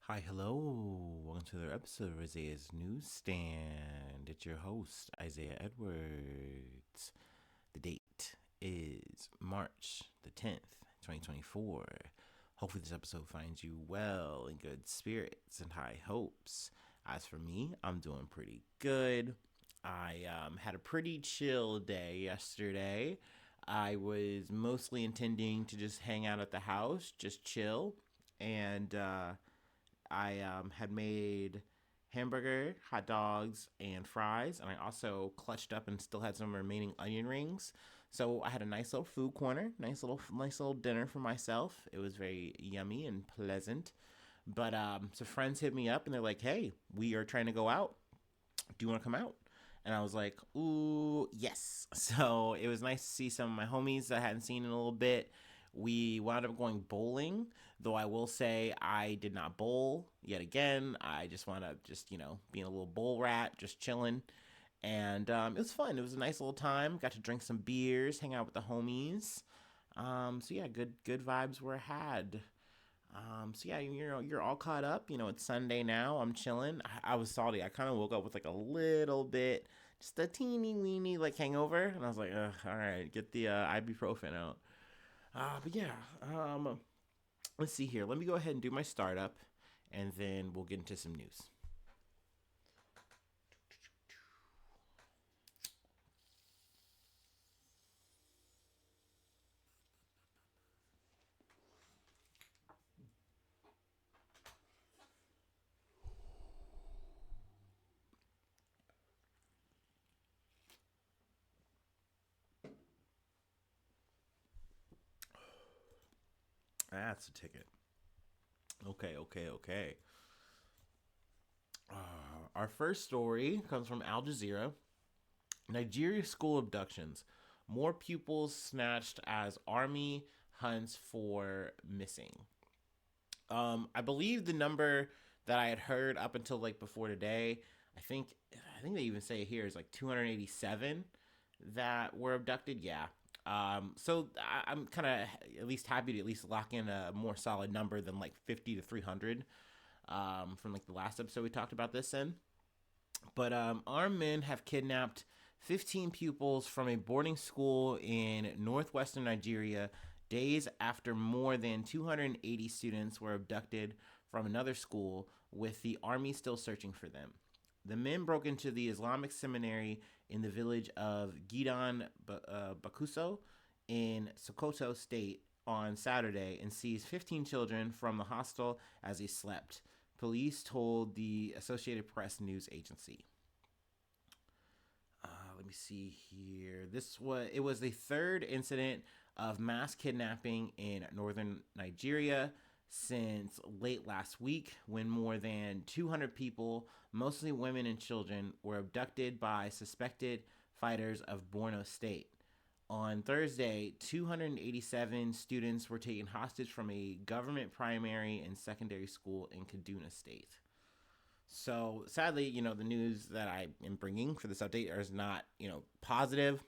Hi, hello. Welcome to another episode of Isaiah's Newsstand. It's your host, Isaiah Edwards. The date is March the 10th, 2024. Hopefully, this episode finds you well, in good spirits, and high hopes. As for me, I'm doing pretty good. I had a pretty chill day yesterday. I was mostly intending to just hang out at the house, just chill, and I had made hamburger, hot dogs, and fries, and I also clutched up and still had some remaining onion rings. So I had a nice little food corner, nice little dinner for myself. It was very yummy and pleasant. But some friends hit me up and they're like, "Hey, we are trying to go out. Do you want to come out?" And I was like, "Ooh, yes." So it was nice to see some of my homies that I hadn't seen in a little bit. We wound up going bowling, though I will say I did not bowl yet again. I just wound up being a little bowl rat, just chilling. And it was fun. It was a nice little time. Got to drink some beers, hang out with the homies. So yeah, good vibes were had. So yeah, you're all caught up. It's Sunday now. I'm chilling. I was salty. I kind of woke up with like a little bit, just a teeny weeny like hangover, and I was like, ugh, all right, get the ibuprofen out. But yeah, let's see here. Let me go ahead and do my startup, and then we'll get into some news. That's a ticket. Okay, okay, okay. Our first story comes from Al Jazeera. Nigeria school abductions. More pupils snatched as army hunts for missing. I believe the number that I had heard up until like before today, I think they even say it here is like 287 that were abducted. Yeah. So I'm kind of at least happy to at least lock in a more solid number than like 50 to 300 from like the last episode we talked about this in. But armed men have kidnapped 15 pupils from a boarding school in northwestern Nigeria days after more than 280 students were abducted from another school, with the army still searching for them. The men broke into the Islamic seminary in the village of Gidan Bakuso in Sokoto State on Saturday and seized 15 children from the hostel as they slept. Police told the Associated Press news agency. Let me see here. It was the third incident of mass kidnapping in northern Nigeria since late last week, when more than 200 people, mostly women and children, were abducted by suspected fighters of Borno State. On Thursday, 287 students were taken hostage from a government primary and secondary school in Kaduna State. So sadly, the news that I am bringing for this update is not, positive.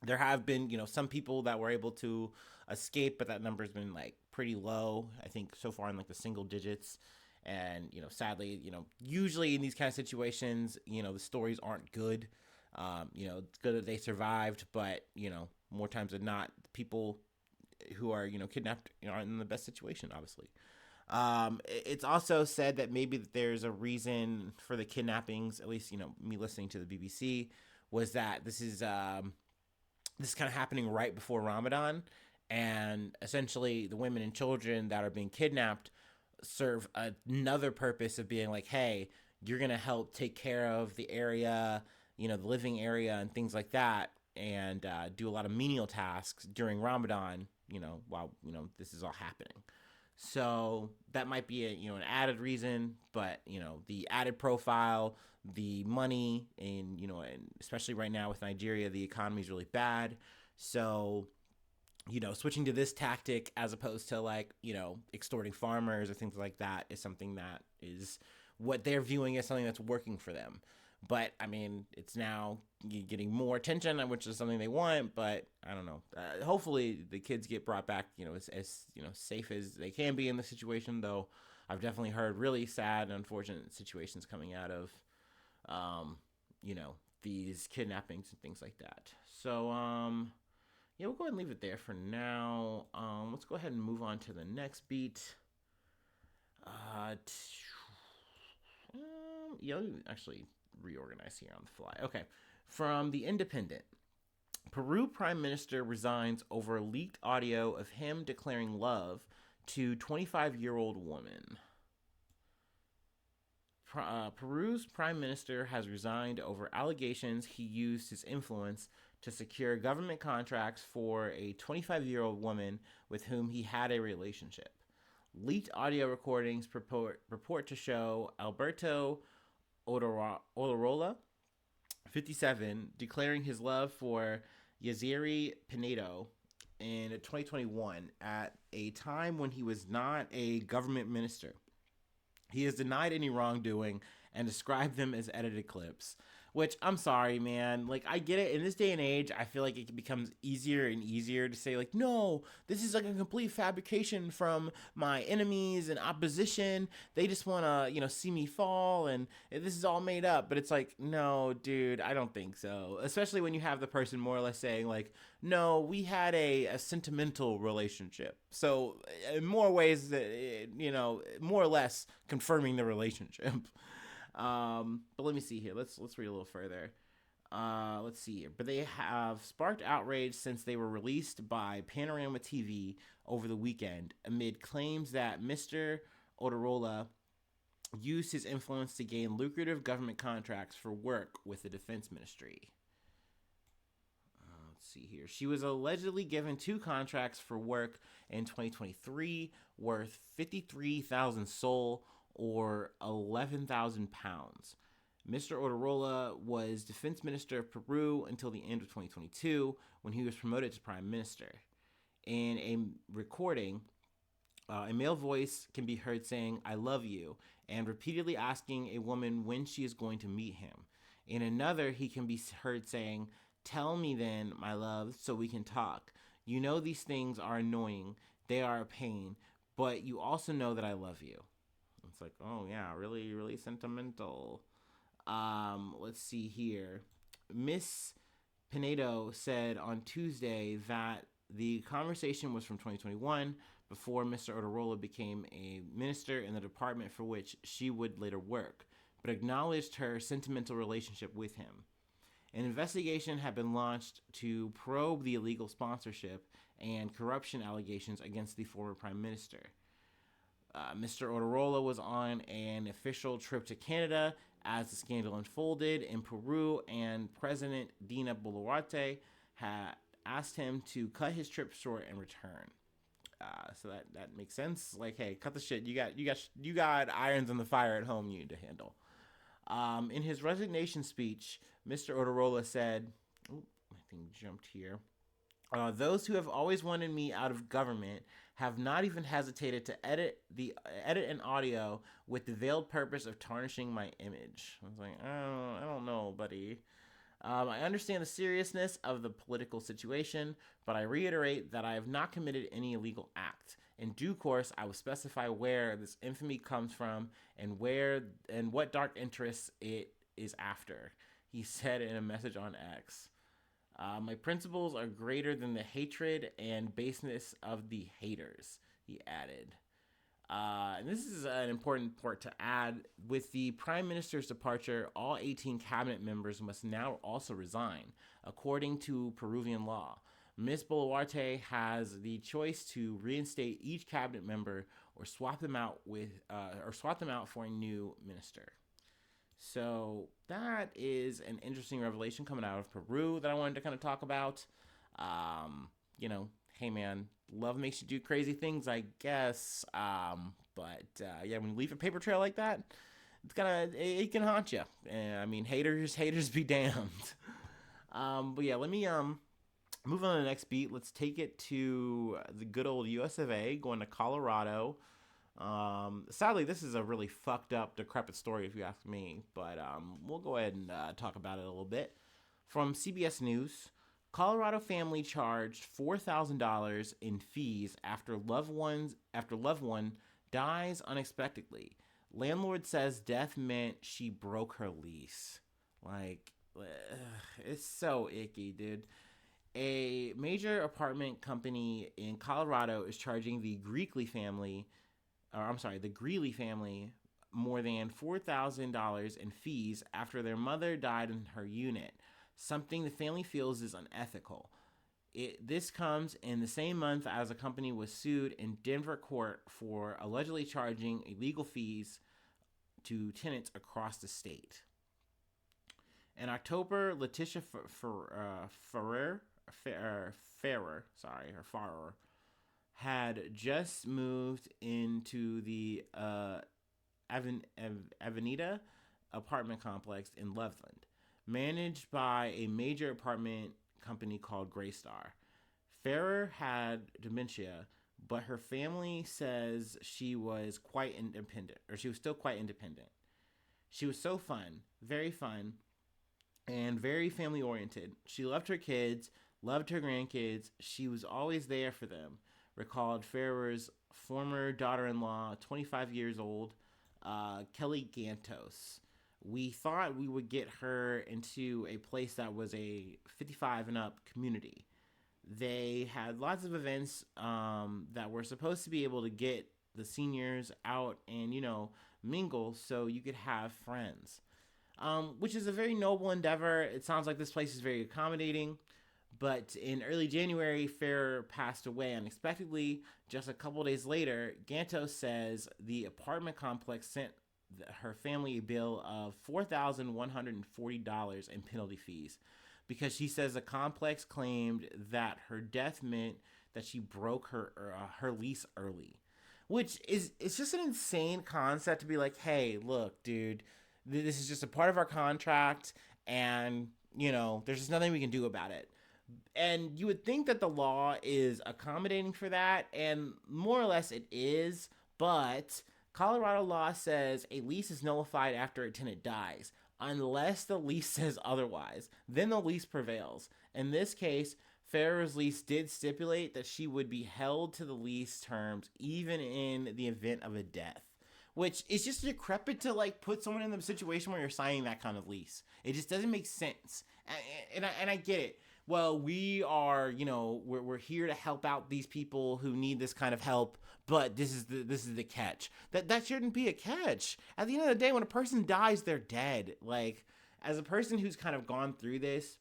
There have been, some people that were able to escape, but that number's been like pretty low. I think so far in like the single digits. And, sadly, usually in these kind of situations, the stories aren't good. It's good that they survived, but, more times than not, people who are, kidnapped, aren't in the best situation, obviously. It's also said that maybe there's a reason for the kidnappings. At least me listening to the BBC was that this is kind of happening right before Ramadan, and essentially the women and children that are being kidnapped serve another purpose of being like, hey, you're gonna help take care of the area, the living area and things like that, and do a lot of menial tasks during Ramadan, while this is all happening. So that might be an added reason, but the added profile, the money, and especially right now with Nigeria, the economy is really bad. So switching to this tactic as opposed to like extorting farmers or things like that is something that is what they're viewing as something that's working for them. But I mean, it's now getting more attention, which is something they want. But I don't know. Hopefully, the kids get brought back, as safe as they can be in the situation. Though, I've definitely heard really sad and unfortunate situations coming out of, um, you know, these kidnappings and things like that. So, yeah, we'll go ahead and leave it there for now. Let's go ahead and move on to the next beat. Yeah, let me actually reorganize here on the fly. Okay, from the Independent. Peru Prime Minister resigns over leaked audio of him declaring love to 25-year-old woman. Peru's prime minister has resigned over allegations he used his influence to secure government contracts for a 25-year-old woman with whom he had a relationship. Leaked audio recordings purport to show Alberto Odorola, 57, declaring his love for Yaziri Pinedo in 2021 at a time when he was not a government minister. He has denied any wrongdoing and described them as edited clips. Which, I'm sorry, man. Like, I get it. In this day and age, I feel like it becomes easier and easier to say, like, no, this is like a complete fabrication from my enemies and opposition. They just want to, see me fall and this is all made up. But it's like, no, dude, I don't think so. Especially when you have the person more or less saying, like, no, we had a sentimental relationship. So, in more ways, more or less confirming the relationship. But let me see here. Let's read a little further. Let's see here. But they have sparked outrage since they were released by Panorama TV over the weekend amid claims that Mr. Odorola used his influence to gain lucrative government contracts for work with the defense ministry. Let's see here. She was allegedly given 2 contracts for work in 2023 worth 53,000 sol or 11,000 pounds. Mr. Odorola was defense minister of Peru until the end of 2022 when he was promoted to prime minister. In a recording, a male voice can be heard saying, "I love you," and repeatedly asking a woman when she is going to meet him. In another, he can be heard saying, "Tell me then, my love, so we can talk. You know these things are annoying. They are a pain, but you also know that I love you." It's like, oh yeah, really, really sentimental. Let's see here. Miss Pinedo said on Tuesday that the conversation was from 2021, before Mr. Odorola became a minister in the department for which she would later work, but acknowledged her sentimental relationship with him. An investigation had been launched to probe the illegal sponsorship and corruption allegations against the former prime minister. Mr. Odorola was on an official trip to Canada as the scandal unfolded in Peru, and President Dina Boluarte had asked him to cut his trip short and return. So that makes sense. Like, hey, cut the shit. You got irons in the fire at home you need to handle. In his resignation speech, Mr. Odorola said, "Oh, my thing jumped here. Those who have always wanted me out of government have not even hesitated to edit an audio with the veiled purpose of tarnishing my image." I was like, I don't know, buddy. I understand the seriousness of the political situation, but I reiterate that I have not committed any illegal act. In due course, I will specify where this infamy comes from and what dark interests it is after, he said in a message on X. My principles are greater than the hatred and baseness of the haters, he added. And this is an important part to add. With the prime minister's departure, all 18 cabinet members must now also resign, according to Peruvian law. Ms. Boluarte has the choice to reinstate each cabinet member or swap them out for a new minister. So that is an interesting revelation coming out of Peru that I wanted to kind of talk about. Hey man, love makes you do crazy things, I guess. But when you leave a paper trail like that, it can haunt you. I mean, haters be damned. But yeah, let me move on to the next beat. Let's take it to the good old US of A, going to Colorado. Sadly, this is a really fucked up, decrepit story if you ask me, but we'll go ahead and talk about it a little bit. From CBS News, Colorado family charged $4,000 in fees after loved one dies unexpectedly. Landlord says death meant she broke her lease. Like, it's so icky, dude. A major apartment company in Colorado is charging the Greeley family more than $4,000 in fees after their mother died in her unit, something the family feels is unethical. This comes in the same month as a company was sued in Denver court for allegedly charging illegal fees to tenants across the state. In October, Letitia Farrer had just moved into the Avenida apartment complex in Loveland, managed by a major apartment company called Greystar. Farrer had dementia, but her family says she was quite independent, or she was still quite independent. She was so fun, very fun, and very family oriented. She loved her kids, loved her grandkids. She was always there for them, recalled Farrer's former daughter in law, 25 years old, Kelly Gantos. We thought we would get her into a place that was a 55 and up community. They had lots of events that were supposed to be able to get the seniors out and, mingle so you could have friends, which is a very noble endeavor. It sounds like this place is very accommodating. But in early January, Farrer passed away unexpectedly. Just a couple days later, Gantos says the apartment complex sent her family a bill of $4,140 in penalty fees because she says the complex claimed that her death meant that she broke her lease early, which is it's just an insane concept to be like, hey, look, dude, this is just a part of our contract, and there's just nothing we can do about it. And you would think that the law is accommodating for that, and more or less it is, but Colorado law says a lease is nullified after a tenant dies, unless the lease says otherwise. Then the lease prevails. In this case, Farrer's lease did stipulate that she would be held to the lease terms even in the event of a death, which is just decrepit to put someone in the situation where you're signing that kind of lease. It just doesn't make sense. And I get it. Well, we are, we're here to help out these people who need this kind of help, but this is the catch. That shouldn't be a catch. At the end of the day, when a person dies, they're dead. Like, as a person who's kind of gone through this,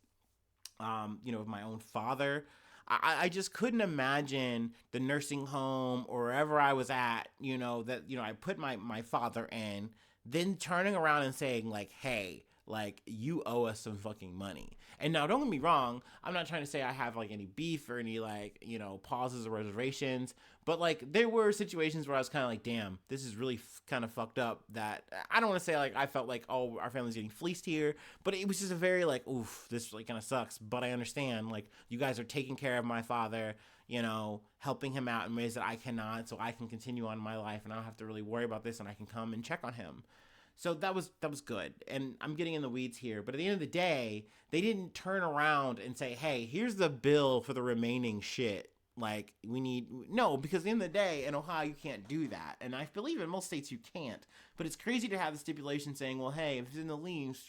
with my own father, I just couldn't imagine the nursing home or wherever I was at, I put my father in, then turning around and saying hey, you owe us some fucking money. And now, don't get me wrong, I'm not trying to say I have any beef or any pauses or reservations, but there were situations where I was kind of damn, this is really kind of fucked up. That I don't want to say I felt oh, our family's getting fleeced here, but it was just a very oof, this kind of sucks. But I understand you guys are taking care of my father, helping him out in ways that I cannot, so I can continue on my life and I don't have to really worry about this, and I can come and check on him. So that was good. And I'm getting in the weeds here, but at the end of the day, they didn't turn around and say, hey, here's the bill for the remaining shit. No, because at the end of the day, in Ohio, you can't do that. And I believe in most states you can't. But it's crazy to have the stipulation saying, well, hey, if it's in the lease,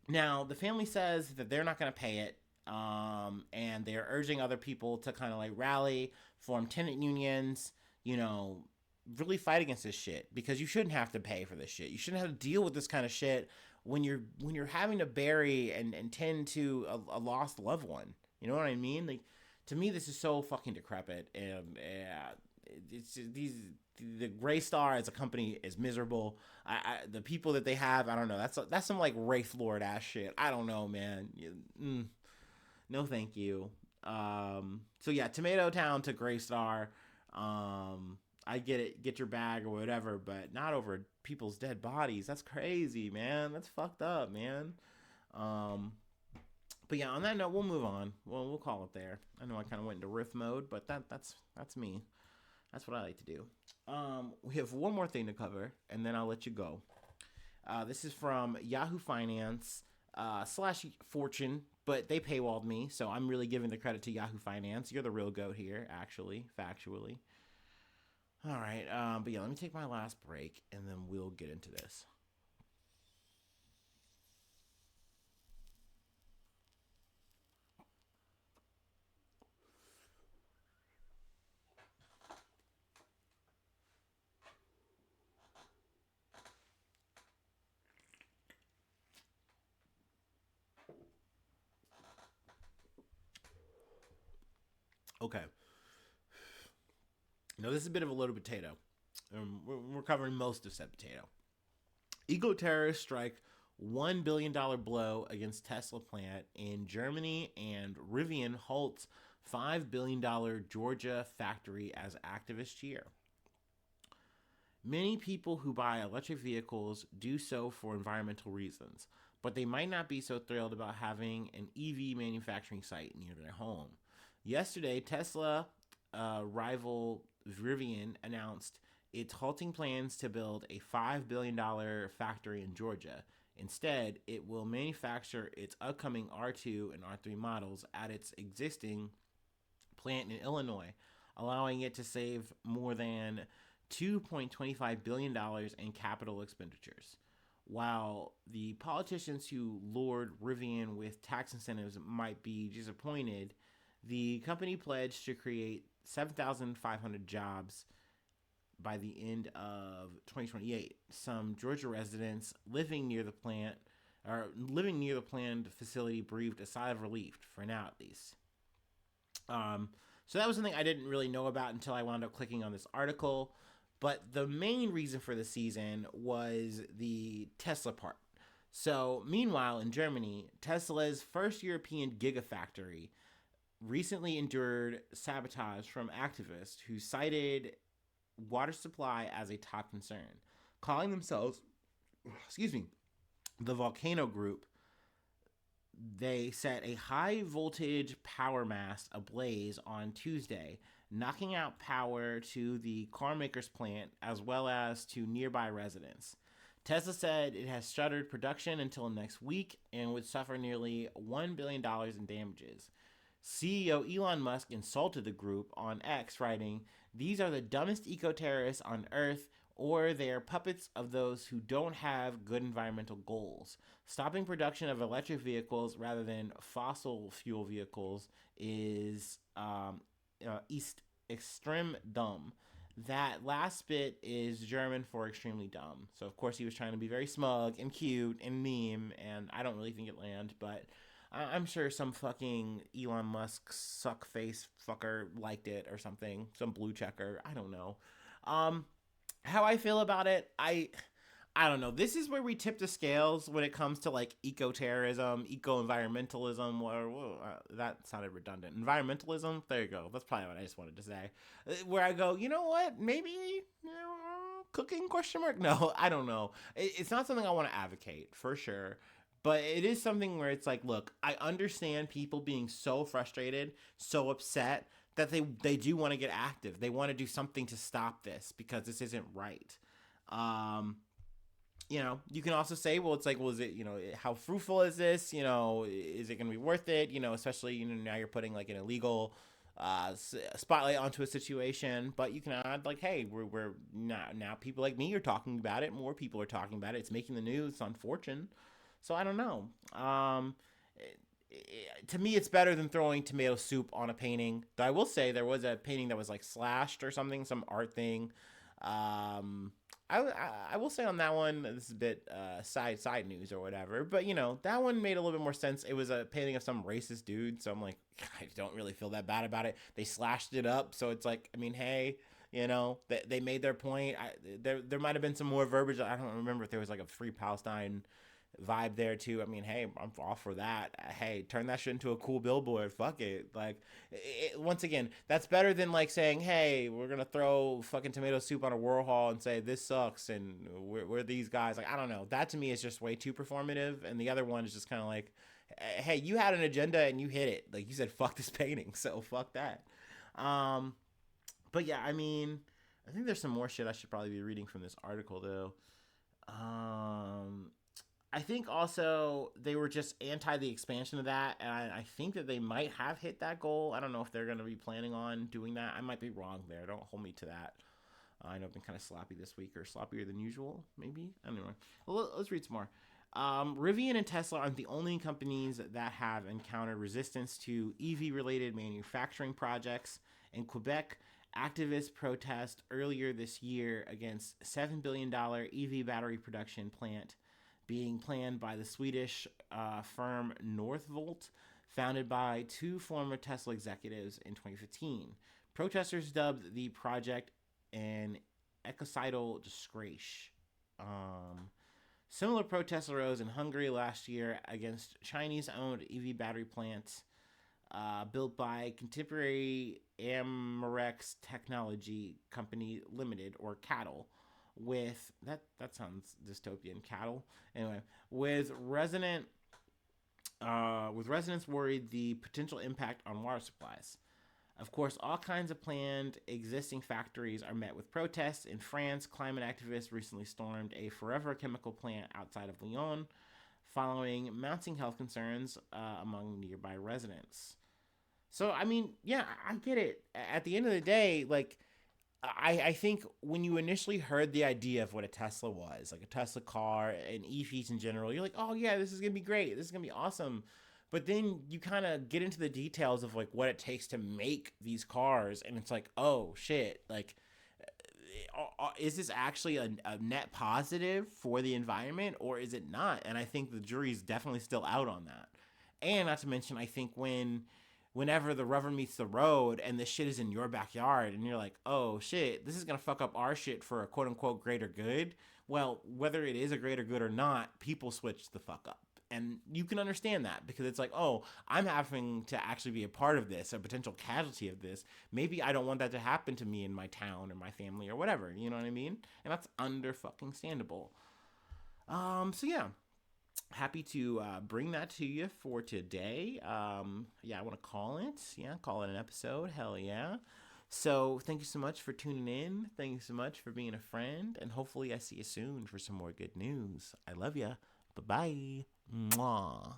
Now, the family says that they're not going to pay it. And they're urging other people to kind of rally, form tenant unions, really fight against this shit, because you shouldn't have to pay for this shit. You shouldn't have to deal with this kind of shit when you're having to bury and tend to a lost loved one. You know what I mean? To me, this is so fucking decrepit. And it's just, the Greystar as a company is miserable. The people that they have, I don't know. That's some Wraith Lord ass shit. I don't know, man. No, thank you. So yeah, Tomato Town to Greystar. I get it, get your bag or whatever, but not over people's dead bodies. That's crazy, man. That's fucked up, man. But yeah, on that note, we'll move on. We'll call it there. I know I kind of went into riff mode, but that's me. That's what I like to do. We have one more thing to cover, and then I'll let you go. This is from Yahoo Finance / Fortune, but they paywalled me, so I'm really giving the credit to Yahoo Finance. You're the real goat here, actually, factually. All right. But yeah, let me take my last break and then we'll get into this. Okay. Now, this is a bit of a loaded potato. We're covering most of said potato. Eco terrorists strike $1 billion blow against Tesla plant in Germany, and Rivian halts $5 billion Georgia factory as activists cheer. Many people who buy electric vehicles do so for environmental reasons, but they might not be so thrilled about having an EV manufacturing site near their home. Yesterday, Tesla rival Rivian announced it's halting plans to build a $5 billion factory in Georgia. Instead, it will manufacture its upcoming R2 and R3 models at its existing plant in Illinois, allowing it to save more than $2.25 billion in capital expenditures. While the politicians who lured Rivian with tax incentives might be disappointed, the company pledged to create 7,500 jobs by the end of 2028. Some Georgia residents living near the planned facility breathed a sigh of relief for now, at least. Um, so that was something I didn't really know about until I wound up clicking on this article. But the main reason for the season was the Tesla part. So, meanwhile, in Germany, Tesla's first European gigafactory recently endured sabotage from activists who cited water supply as a top concern, calling themselves, excuse me, the Volcano Group. They set a high voltage power mast ablaze on Tuesday, knocking out power to the carmaker's plant as well as to nearby residents. Tesla said it has shuttered production until next week and would suffer nearly $1 billion in damages. CEO Elon Musk insulted the group on X, writing, "These are the dumbest eco terrorists on earth, or they are puppets of those who don't have good environmental goals. Stopping production of electric vehicles rather than fossil fuel vehicles is extreme dumb." That last bit is German for extremely dumb. So, of course, he was trying to be very smug and cute and meme, and I don't really think it landed, but I'm sure some fucking Elon Musk suck face fucker liked it or something. Some blue checker. I don't know. Um, how I feel about it, I don't know. This is where we tip the scales when it comes to like eco terrorism, eco environmentalism, or that sounded redundant. Environmentalism. There you go. That's probably what I just wanted to say. Where I go, you know what? Maybe cooking question mark. No, I don't know. It's not something I want to advocate for sure. But it is something where it's like, look, I understand people being so frustrated, so upset that they do want to get active. They want to do something to stop this because this isn't right. Um, you can also say, well, it's like, well, is it, how fruitful is this? Is it going to be worth it? Especially, now you're putting like an illegal spotlight onto a situation, but you can add like, hey, we're now people like me are talking about it. More people are talking about it. It's making the news on Fortune. So I don't know. To me, it's better than throwing tomato soup on a painting. Though I will say there was a painting that was like slashed or something, some art thing. I will say on that one, this is a bit side news or whatever, but that one made a little bit more sense. It was a painting of some racist dude, so I'm like, I don't really feel that bad about it. They slashed it up, so it's like, I mean, hey, they made their point. There might have been some more verbiage. I don't remember if there was like a Free Palestine vibe there too. I mean, hey, I'm all for that. Hey, turn that shit into a cool billboard. Fuck it. Like, once again, that's better than like saying, hey, we're gonna throw fucking tomato soup on a Warhol and say this sucks and we're these guys. Like, I don't know. That to me is just way too performative. And the other one is just kind of like, hey, you had an agenda and you hit it. Like you said, fuck this painting, so fuck that. Um, but yeah, I mean, I think there's some more shit I should probably be reading from this article though. Um, I think also they were just anti the expansion of that, and I think that they might have hit that goal. I don't know if they're going to be planning on doing that. I might be wrong there. Don't hold me to that. I know I've been kind of sloppy this week, or sloppier than usual, maybe. Anyway, let's read some more. Rivian and Tesla aren't the only companies that have encountered resistance to EV related manufacturing projects. In Quebec, activists protest earlier this year against $7 billion EV battery production plant being planned by the Swedish firm Northvolt, founded by two former Tesla executives in 2015. Protesters dubbed the project an ecocidal disgrace. Um, Similar protests arose in Hungary last year against Chinese owned EV battery plants built by Contemporary Amarex Technology Company Limited, or CATL, with that sounds dystopian. CATL, anyway, with residents worried the potential impact on water supplies. Of course, all kinds of planned existing factories are met with protests. In France, climate activists recently stormed a forever chemical plant outside of Lyon, following mounting health concerns among nearby residents. So, I mean, yeah, I get it. At the end of the day, like, I think when you initially heard the idea of what a Tesla was, like a Tesla car and EVs in general, you're like, oh yeah, this is gonna be great. This is gonna be awesome. But then you kind of get into the details of like what it takes to make these cars, and it's like, oh shit, like, is this actually a net positive for the environment, or is it not? And I think the jury's definitely still out on that. And not to mention, I think whenever the rubber meets the road and this shit is in your backyard and you're like, oh shit, this is gonna fuck up our shit for a quote unquote greater good. Well, whether it is a greater good or not, people switch the fuck up. And you can understand that, because it's like, oh, I'm having to actually be a part of this, a potential casualty of this. Maybe I don't want that to happen to me in my town or my family or whatever. You know what I mean? And that's under fucking standable. So yeah, happy to bring that to you for today. Yeah, I want to call it. Yeah, call it an episode. Hell yeah. So thank you so much for tuning in. Thank you so much for being a friend. And hopefully I see you soon for some more good news. I love ya. Bye-bye. Mwah.